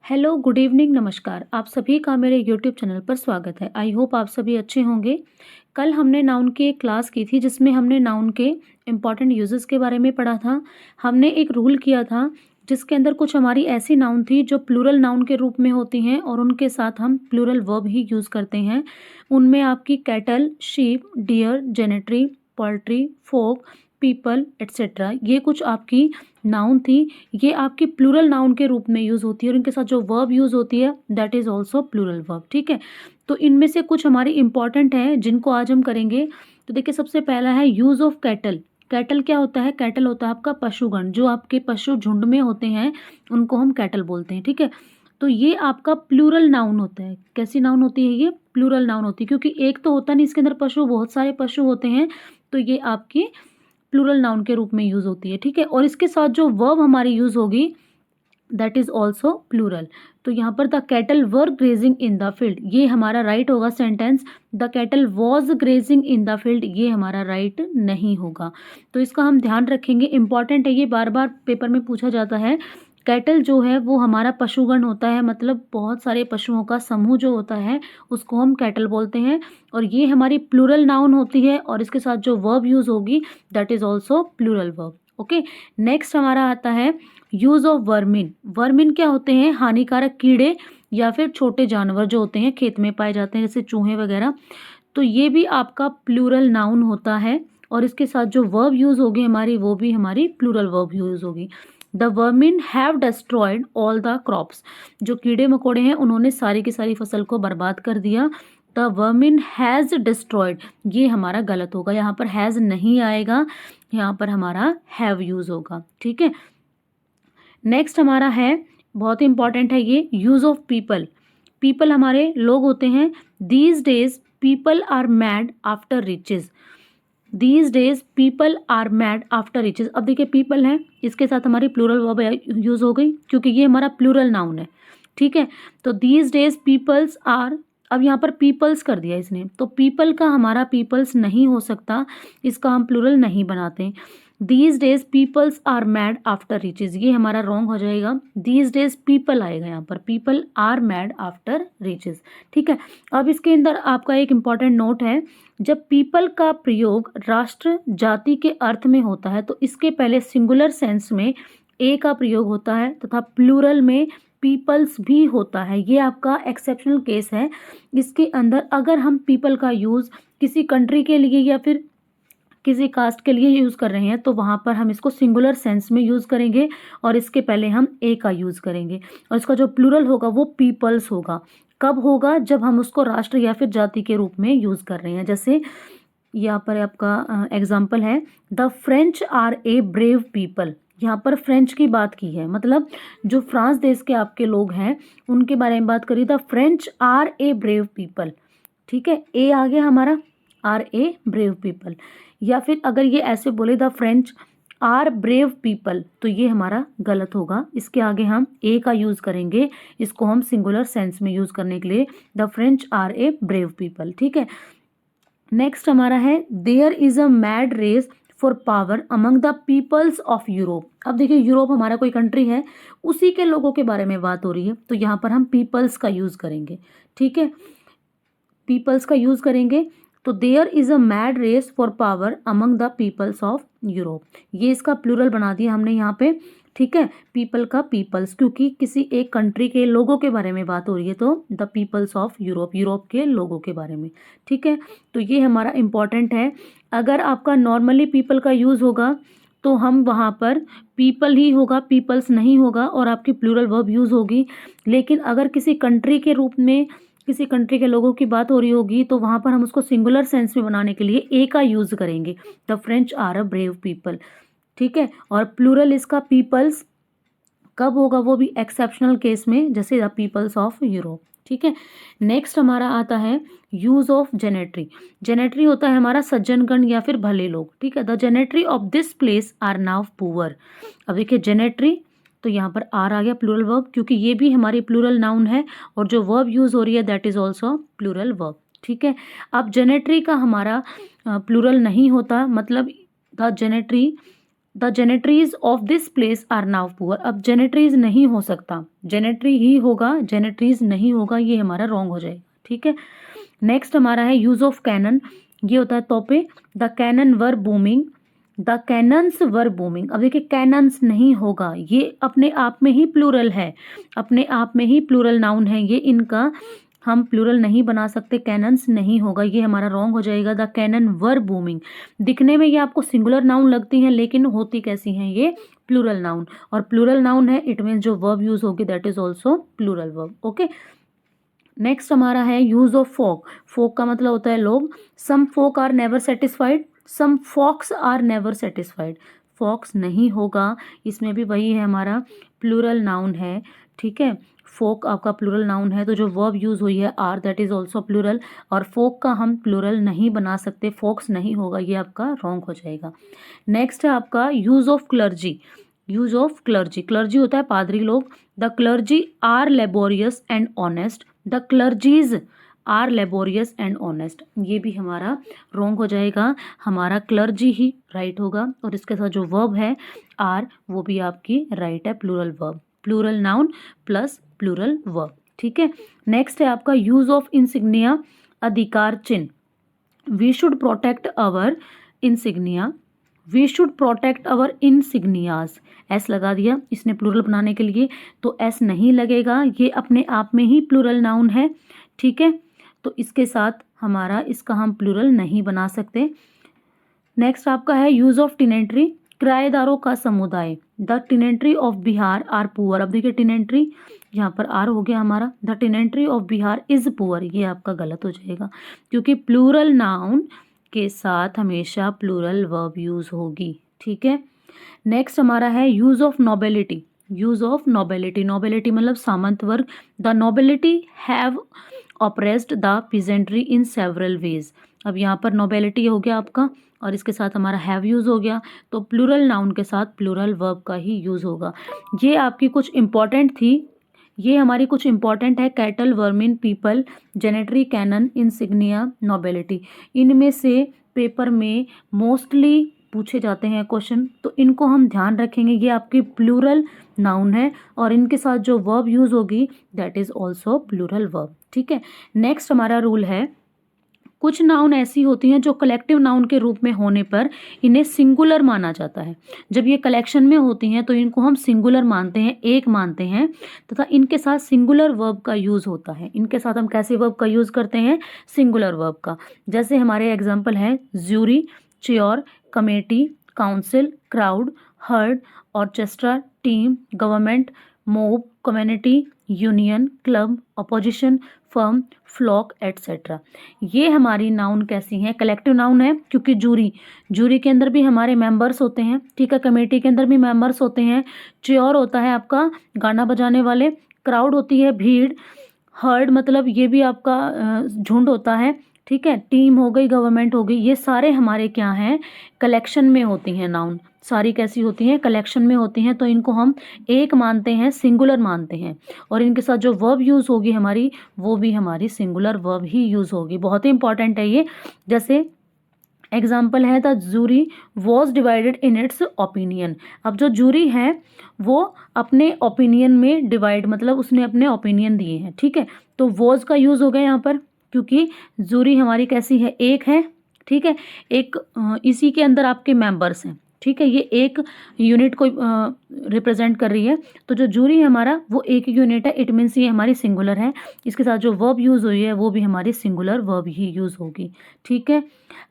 Hello, good evening, नमस्कार। आप सभी का मेरे यूट्यूब चैनल पर स्वागत है। आई होप आप सभी अच्छे होंगे। कल हमने नाउन की एक क्लास की थी जिसमें हमने नाउन के इम्पॉर्टेंट यूजेस के बारे में पढ़ा था। हमने एक रूल किया था जिसके अंदर कुछ हमारी ऐसी नाउन थी जो प्लूरल नाउन के रूप में होती हैं और उनके साथ हम प्लूरल वर्ब ही यूज़ करते हैं। उनमें आपकी कैटल, शीप, डियर, जेनेट्री, पोल्ट्री, फोक, पीपल एट्सेट्रा, ये कुछ आपकी नाउन थी। ये आपकी प्लूरल नाउन के रूप में यूज़ होती है और इनके साथ जो वर्ब यूज़ होती है that is also plural verb. ठीक है, तो इनमें से कुछ हमारी इंपॉर्टेंट हैं जिनको आज हम करेंगे। तो देखिए, सबसे पहला है यूज़ ऑफ कैटल। कैटल क्या होता है? कैटल होता है आपका पशुगण, जो आपके पशु झुंड में होते हैं उनको हम कैटल बोलते हैं। ठीक है, तो ये आपका प्लूरल नाउन होता है। कैसी नाउन होती है? ये प्लूरल नाउन होती है, क्योंकि एक तो होता नहीं, इसके अंदर पशु, बहुत सारे पशु होते हैं, तो ये आपकी प्लूरल नाउन के रूप में यूज़ होती है। ठीक है, और इसके साथ जो वर्ब हमारी यूज़ होगी दैट इज़ ऑल्सो प्लूरल। तो यहाँ पर the cattle were grazing in the field, ये हमारा राइट होगा sentence. The cattle was grazing in the field, ये हमारा राइट नहीं होगा। तो इसका हम ध्यान रखेंगे, इंपॉर्टेंट है ये, बार बार पेपर में पूछा जाता है। कैटल जो है वो हमारा पशुगण होता है, मतलब बहुत सारे पशुओं का समूह जो होता है उसको हम कैटल बोलते हैं, और ये हमारी प्लूरल नाउन होती है और इसके साथ जो वर्ब यूज़ होगी that is also plural verb. Okay, next हमारा आता है यूज़ ऑफ वर्मिन। वर्मिन क्या होते हैं? हानिकारक कीड़े या फिर छोटे जानवर जो होते हैं खेत में पाए जाते हैं, जैसे चूहे वगैरह। तो ये भी आपका प्लूरल नाउन होता है और इसके साथ जो वर्ब यूज़ होगी हमारी, वो भी हमारी प्लूरल वर्ब यूज़ होगी। The vermin have destroyed all the crops, जो कीड़े मकोड़े हैं उन्होंने सारी की सारी फसल को बर्बाद कर दिया। द वर्मिन हैज़ डिस्ट्रॉयड, ये हमारा गलत होगा, यहाँ पर हैज़ नहीं आएगा, यहाँ पर हमारा हैव यूज़ होगा। ठीक है, नेक्स्ट हमारा है, बहुत इंपॉर्टेंट है ये, यूज़ ऑफ पीपल। पीपल हमारे लोग होते हैं। These days people are mad after riches. These days people are mad after riches. अब देखिए, पीपल है, इसके साथ हमारी प्लूरल वर्ब यूज़ हो गई क्योंकि ये हमारा प्लूरल नाउन है। ठीक है, तो दीज डेज पीपल्स आर, अब यहाँ पर पीपल्स कर दिया इसने, तो पीपल का हमारा पीपल्स नहीं हो सकता, इसका हम प्लूरल नहीं बनाते। These days peoples are mad after riches, ये हमारा रॉन्ग हो जाएगा। दीज डेज पीपल आएगा यहाँ पर, people are mad after riches. ठीक है, अब इसके अंदर आपका एक इम्पॉर्टेंट नोट है, जब पीपल का प्रयोग राष्ट्र जाति के अर्थ में होता है तो इसके पहले सिंगुलर सेंस में ए का प्रयोग होता है तथा प्लूरल में पीपल्स भी होता है। ये आपका एक्सेप्शनल केस है। इसके अंदर अगर हम पीपल का यूज़ किसी कंट्री के लिए या फिर किसी कास्ट के लिए यूज़ कर रहे हैं तो वहाँ पर हम इसको सिंगुलर सेंस में यूज़ करेंगे और इसके पहले हम ए का यूज़ करेंगे, और इसका जो प्लूरल होगा वो पीपल्स होगा। कब होगा? जब हम उसको राष्ट्र या फिर जाति के रूप में यूज़ कर रहे हैं। जैसे यहाँ पर आपका एग्जाम्पल है, the French are a brave people. यहाँ पर फ्रेंच की बात की है, मतलब जो फ्रांस देश के आपके लोग हैं उनके बारे में बात करी। The French are a brave people. ठीक है, ए आ गया हमारा, आर ए ब्रेव पीपल। या फिर अगर ये ऐसे बोले the French are brave people, तो ये हमारा गलत होगा। इसके आगे हम ए का यूज़ करेंगे, इसको हम सिंगुलर सेंस में यूज़ करने के लिए, the French are a brave people. ठीक है, नेक्स्ट हमारा है, there is a mad race for power among the peoples of Europe. अब देखिए, यूरोप हमारा कोई कंट्री है, उसी के लोगों के बारे में बात हो रही है, तो यहाँ पर हम पीपल्स का यूज़ करेंगे। ठीक है, पीपल्स का यूज़ करेंगे, तो there is a mad race for power among the peoples of Europe, ये इसका प्लूरल बना दिया हमने यहाँ पे। ठीक है, पीपल का पीपल्स, क्योंकि किसी एक कंट्री के लोगों के बारे में बात हो रही है, तो the peoples of Europe, Europe के लोगों के बारे में। ठीक है, तो ये हमारा इम्पॉर्टेंट है। अगर आपका नॉर्मली पीपल का यूज़ होगा तो हम वहाँ पर पीपल ही होगा, पीपल्स नहीं होगा, और आपकी प्लूरल वर्ब यूज़ होगी। लेकिन अगर किसी कंट्री के रूप में किसी कंट्री के लोगों की बात हो रही होगी तो वहाँ पर हम उसको सिंगुलर सेंस में बनाने के लिए ए का यूज़ करेंगे, the French are a brave people. ठीक है, और प्लूरल इसका पीपल्स कब होगा? वो भी एक्सेप्शनल केस में, जैसे द पीपल्स ऑफ यूरोप। ठीक है, नेक्स्ट हमारा आता है यूज़ ऑफ जेनेट्री। जेनेट्री होता है हमारा सज्जनगण या फिर भले लोग। ठीक है, the gentry of this place are now poor. अब देखिए, जेनेट्री, तो यहाँ पर आर आ गया प्लूरल वर्ब, क्योंकि ये भी हमारी प्लूरल नाउन है और जो वर्ब यूज़ हो रही है that is also plural verb. ठीक है, अब जेनेट्री का हमारा प्लूरल नहीं होता, मतलब the gentry the gentries of this place are now poor. अब जेनेटरीज नहीं हो सकता, जेनेटरी ही होगा, जेनेटरीज नहीं होगा, ये हमारा रॉन्ग हो जाएगा। ठीक है, नेक्स्ट हमारा है यूज ऑफ कैनन, ये होता है तोपे। The cannon were booming, the cannons were booming. अब देखिए कैनन्स नहीं होगा, ये अपने आप में ही प्लूरल है, अपने आप में ही प्लूरल नाउन है ये, इनका हम प्लूरल नहीं बना सकते, कैनन्स नहीं होगा, ये हमारा रॉन्ग हो जाएगा। द कैनन वर बूमिंग, दिखने में ये आपको सिंगुलर नाउन लगती हैं लेकिन होती कैसी हैं, ये प्लूरल नाउन, और प्लूरल नाउन है इट मीन्स जो वर्ब यूज होगी that is also plural verb. Okay, next हमारा है यूज ऑफ फोक। फोक का मतलब होता है लोग। Some folk are never satisfied, some folks are never satisfied. Folks नहीं होगा, इसमें भी वही है, हमारा प्लूरल नाउन है। ठीक है, फोक आपका प्लूरल नाउन है, तो जो वर्ब यूज हुई है are that is also plural, और फोक का हम प्लूरल नहीं बना सकते, फोक्स नहीं होगा, ये आपका रॉन्ग हो जाएगा। नेक्स्ट है आपका use of clergy. Use of clergy, clergy होता है पादरी लोग। The clergy are laborious and honest, the clergies are laborious and honest, ये भी हमारा रॉन्ग हो जाएगा, हमारा क्लर्जी ही राइट होगा, और इसके साथ जो वर्ब है आर वो भी आपकी राइट है, plural verb, plural noun plus plural verb. ठीक है, नेक्स्ट है आपका यूज ऑफ इंसिग्निया, अधिकार चिन्ह। We should protect our insignia, we should protect our insignias. S लगा दिया इसने प्लूरल बनाने के लिए, तो एस नहीं लगेगा, ये अपने आप में ही प्लूरल नाउन है। ठीक है, तो इसके साथ हमारा इसका हम प्लूरल नहीं बना सकते। नेक्स्ट आपका है यूज ऑफ टिनेंट्री, किराएदारों का समुदाय। The tenantry of Bihar are poor. अब देखिए टिनेंट्री यहाँ पर आर हो गया हमारा, the tenantry of Bihar is poor, ये आपका गलत हो जाएगा क्योंकि प्लूरल नाउन के साथ हमेशा प्लूरल वर्ब यूज होगी। ठीक है, नेक्स्ट हमारा है use of nobility. Use of nobility, nobility मतलब सामंत वर्ग। The nobility have oppressed the peasantry in several ways. अब यहाँ पर नोबेलिटी हो गया आपका, और इसके साथ हमारा हैव यूज हो गया, तो प्लूरल नाउन के साथ प्लूरल वर्ब का ही यूज होगा। ये आपकी कुछ इंपॉर्टेंट थी, ये हमारी कुछ इंपॉर्टेंट है, cattle, vermin, people, gentry, cannon, insignia, nobility. इनमें से पेपर में मोस्टली पूछे जाते हैं क्वेश्चन, तो इनको हम ध्यान रखेंगे, ये आपकी प्लूरल नाउन है और इनके साथ जो वर्ब यूज होगी that is also plural verb. ठीक है, नेक्स्ट हमारा रूल है, कुछ नाउन ऐसी होती हैं जो कलेक्टिव नाउन के रूप में होने पर इन्हें सिंगुलर माना जाता है। जब ये कलेक्शन में होती हैं तो इनको हम सिंगुलर मानते हैं, एक मानते हैं, तथा इनके साथ सिंगुलर वर्ब का यूज होता है। इनके साथ हम कैसे वर्ब का यूज करते हैं, सिंगुलर वर्ब का। जैसे हमारे एग्जाम्पल है jury, choir, committee, council, crowd, herd, orchestra, team, government, mob, community, union, club, opposition, firm, flock etcetera. ये हमारी नाउन कैसी हैं, कलेक्टिव नाउन है, क्योंकि जूरी के अंदर भी हमारे मेंबर्स होते हैं। ठीक है, कमेटी के अंदर भी मेंबर्स होते हैं। च्योर होता है आपका गाना बजाने वाले, क्राउड होती है भीड़, हर्ड मतलब ये भी आपका झुंड होता है। ठीक है, टीम हो गई, गवर्नमेंट हो गई, ये सारे हमारे क्या हैं, कलेक्शन में होती हैं नाउन। सारी कैसी होती हैं, कलेक्शन में होती हैं, तो इनको हम एक मानते हैं, सिंगुलर मानते हैं, और इनके साथ जो वर्ब यूज होगी हमारी वो भी हमारी सिंगुलर वर्ब ही यूज होगी। बहुत ही इंपॉर्टेंट है ये। जैसे एग्जाम्पल है the jury was divided in its opinion. अब जो जूरी है वो अपने ओपिनियन में डिवाइड, मतलब उसने अपने ओपिनियन दिए हैं। ठीक है, तो वॉज का यूज हो गया यहाँ पर, क्योंकि जूरी हमारी कैसी है, एक है। ठीक है, एक इसी के अंदर आपके मेंबर्स हैं। ठीक है, ये एक यूनिट को रिप्रेजेंट कर रही है, तो जो जूरी है हमारा वो एक यूनिट है, इट मीन्स ये हमारी सिंगुलर है। इसके साथ जो वर्ब यूज हुई है वो भी हमारी सिंगुलर वर्ब ही यूज होगी। ठीक है,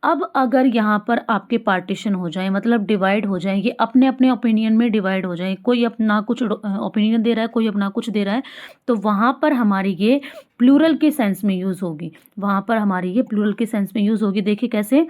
अब अगर यहाँ पर आपके पार्टीशन हो जाए, मतलब डिवाइड हो जाए, ये अपने अपने ओपिनियन में डिवाइड हो जाए, कोई अपना कुछ ओपिनियन दे रहा है, कोई अपना कुछ दे रहा है, तो वहाँ पर हमारी ये प्लूरल के सेंस में यूज होगी, वहाँ पर हमारी ये प्लूरल के सेंस में यूज होगी। देखिए कैसे,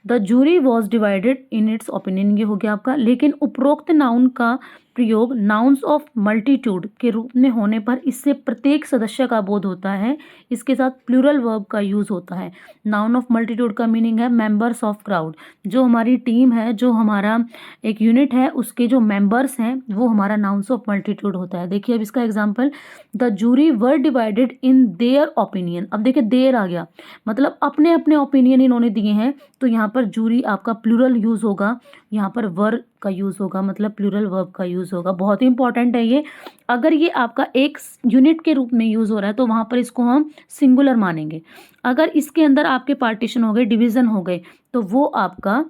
the jury was divided in its opinion, ये हो गया आपका। लेकिन उपरोक्त नाउन का प्रयोग नाउन्स ऑफ मल्टीट्यूड के रूप में होने पर इससे प्रत्येक सदस्य का बोध होता है, इसके साथ प्लूरल वर्ब का यूज होता है। नाउन ऑफ मल्टीट्यूड का मीनिंग है मेंबर्स ऑफ क्राउड। जो हमारी टीम है, जो हमारा एक यूनिट है, उसके जो मेंबर्स हैं वो हमारा नाउन्स ऑफ मल्टीट्यूड होता है। देखिए अब इसका example, the jury were divided in their opinion. अब देखिए देयर आ गया, मतलब अपने अपने ओपिनियन इन्होंने दिए हैं, तो यहाँ पर जूरी आपका प्लूरल यूज होगा, यहाँ पर वर का यूज़ होगा, मतलब प्लूरल वर्ब का यूज़ होगा। बहुत ही इंपॉर्टेंट है ये। अगर ये आपका एक यूनिट के रूप में यूज़ हो रहा है तो वहाँ पर इसको हम सिंगुलर मानेंगे। अगर इसके अंदर आपके पार्टीशन हो गए, डिवीज़न हो गए, तो वो आपका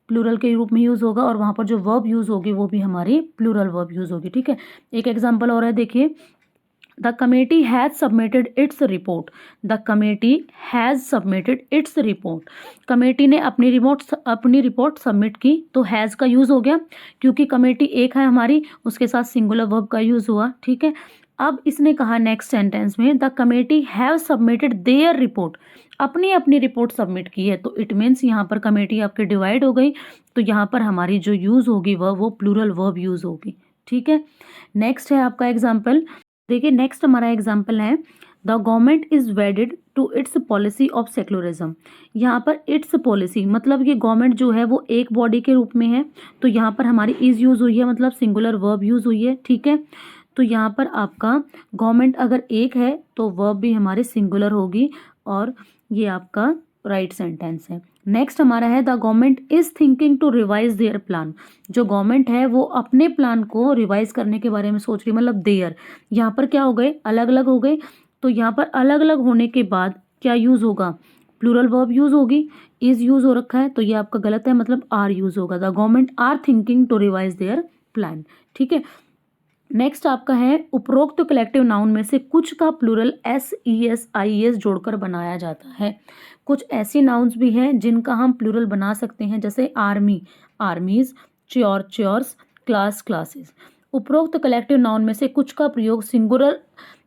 प्लूरल के रूप में यूज़ होगा और वहाँ पर जो वर्ब यूज़ होगी वो भी हमारी प्लूरल वर्ब यूज़ होगी। ठीक है, एक एग्जाम्पल और है, देखिए, the committee has submitted its report. The committee has submitted its report. Committee ने अपनी रिपोर्ट सबमिट की, तो हैज़ का यूज़ हो गया क्योंकि कमेटी एक है हमारी, उसके साथ सिंगुलर वर्ब का यूज़ हुआ। ठीक है, अब इसने कहा नेक्स्ट सेंटेंस में, the committee have submitted there report. अपनी अपनी रिपोर्ट सबमिट की है, तो इट मीन्स यहाँ पर कमेटी आपके डिवाइड हो गई, तो यहाँ पर हमारी जो यूज़ होगी वो प्लूरल वर्ब यूज़ होगी। ठीक है, नेक्स्ट है आपका एग्जाम्पल। देखिए, नेक्स्ट हमारा एग्जाम्पल है, the government is wedded to its policy of secularism. यहाँ पर इट्स पॉलिसी मतलब ये गवर्नमेंट जो है वो एक बॉडी के रूप में है, तो यहाँ पर हमारी इज यूज़ हुई है, मतलब सिंगुलर वर्ब यूज़ हुई है। ठीक है, तो यहाँ पर आपका गवर्नमेंट अगर एक है तो वर्ब भी हमारी सिंगुलर होगी और ये आपका राइट सेंटेंस है। नेक्स्ट हमारा है, the government is thinking to revise their plan. जो गवर्नमेंट है वो अपने प्लान को रिवाइज करने के बारे में सोच रही है, मतलब देयर यहाँ पर क्या हो गए, अलग अलग हो गए, तो यहाँ पर अलग अलग होने के बाद क्या यूज़ होगा, प्लूरल वर्ब यूज़ होगी। इज यूज़ हो रखा है तो ये आपका गलत है, मतलब आर यूज़ होगा। The government are thinking to revise their plan. ठीक है, नेक्स्ट आपका है, उपरोक्त कलेक्टिव नाउन में से कुछ का प्लूरल SES जोड़कर बनाया जाता है। कुछ ऐसी नाउन्स भी हैं जिनका हम प्लूरल बना सकते हैं, जैसे आर्मी, आर्मीज, च्योर, च्योर्स, क्लास, क्लासेस। उपरोक्त कलेक्टिव नाउन में से कुछ का प्रयोग सिंगुलर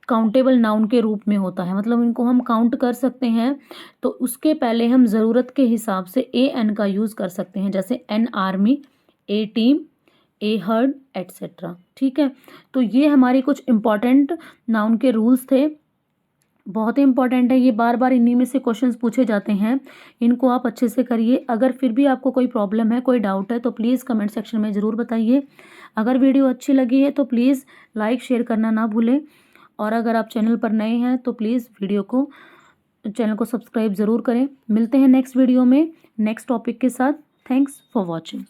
काउंटेबल नाउन के रूप में होता है, मतलब इनको हम काउंट कर सकते हैं, तो उसके पहले हम ज़रूरत के हिसाब से AN का यूज़ कर सकते हैं, जैसे an army, A team, A heard, etcetera. ठीक है, तो ये हमारी कुछ इंपॉर्टेंट नाउन के रूल्स थे, बहुत ही इंपॉर्टेंट है ये, बार बार इन्हीं में से क्वेश्चंस पूछे जाते हैं, इनको आप अच्छे से करिए। अगर फिर भी आपको कोई प्रॉब्लम है, कोई डाउट है, तो प्लीज़ कमेंट सेक्शन में ज़रूर बताइए। अगर वीडियो अच्छी लगी है तो प्लीज़ लाइक शेयर करना ना भूलें, और अगर आप चैनल पर नए हैं तो प्लीज़ चैनल को सब्सक्राइब ज़रूर करें। मिलते हैं नेक्स्ट वीडियो में नेक्स्ट टॉपिक के साथ। Thanks for watching.